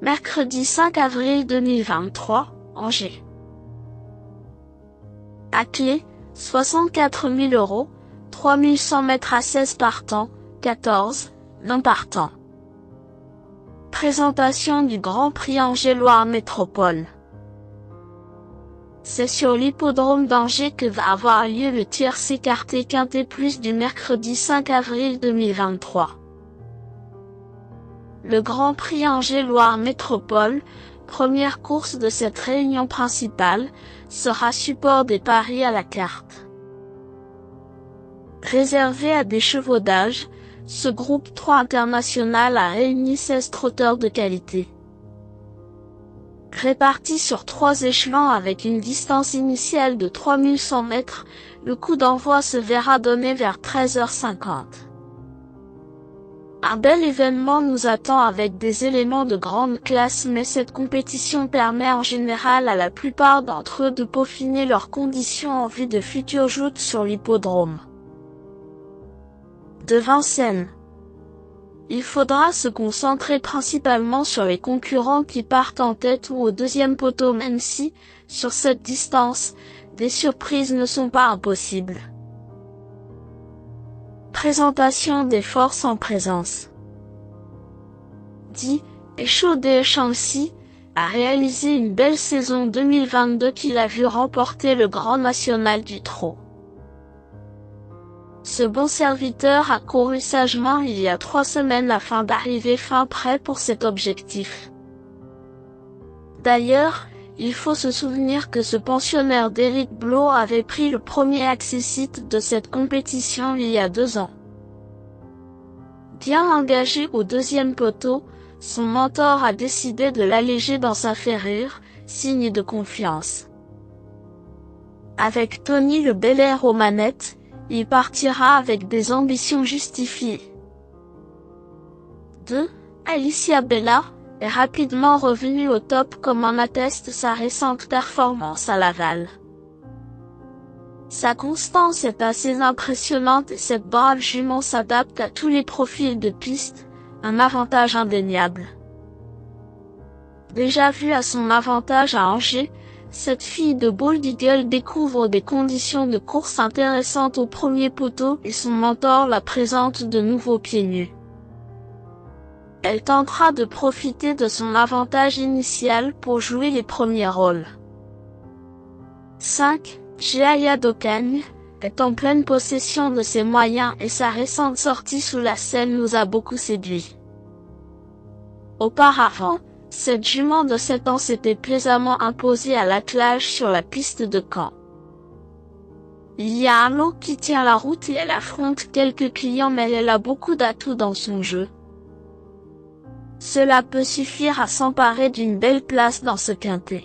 Mercredi 5 avril 2023, Angers. À clé, 64 000 €, 3100 mètres à 16 partants, 14, non partants. Présentation du Grand Prix Angers-Loire Métropole. C'est sur l'hippodrome d'Angers que va avoir lieu le tiercé écarté quintet plus du mercredi 5 avril 2023. Le Grand Prix Angers-Loire Métropole, première course de cette réunion principale, sera support des paris à la carte. Réservé à des chevaux d'âge, ce groupe 3 international a réuni 16 trotteurs de qualité. Répartis sur 3 échelons avec une distance initiale de 3100 mètres, le coup d'envoi se verra donner vers 13h50. Un bel événement nous attend avec des éléments de grande classe, mais cette compétition permet en général à la plupart d'entre eux de peaufiner leurs conditions en vue de futures joutes sur l'hippodrome de Vincennes. Il faudra se concentrer principalement sur les concurrents qui partent en tête ou au deuxième poteau, même si, sur cette distance, des surprises ne sont pas impossibles. Présentation des forces en présence. Échaudé Shanxi a réalisé une belle saison 2022 qui l'a vu remporter le Grand National du Trot. Ce bon serviteur a couru sagement il y a 3 semaines afin d'arriver fin prêt pour cet objectif. D'ailleurs, il faut se souvenir que ce pensionnaire d'Éric Blot avait pris le premier accessite de cette compétition il y a 2 ans. Bien engagé au deuxième poteau, son mentor a décidé de l'alléger dans sa ferrure, signe de confiance. Avec Tony Le Belair aux manettes, il partira avec des ambitions justifiées. Alicia Bella est rapidement revenue au top comme en atteste sa récente performance à Laval. Sa constance est assez impressionnante et cette brave jument s'adapte à tous les profils de piste, un avantage indéniable. Déjà vue à son avantage à Angers, cette fille de Bold Eagle découvre des conditions de course intéressantes au premier poteau et son mentor la présente de nouveau pieds nus. Elle tentera de profiter de son avantage initial pour jouer les premiers rôles. Jaya Docagne est en pleine possession de ses moyens et sa récente sortie sous la selle nous a beaucoup séduit. Auparavant, cette jument de 7 ans s'était plaisamment imposée à l'attelage sur la piste de Caen. Il y a un lot qui tient la route et elle affronte quelques clients, mais elle a beaucoup d'atouts dans son jeu. Cela peut suffire à s'emparer d'une belle place dans ce quintet.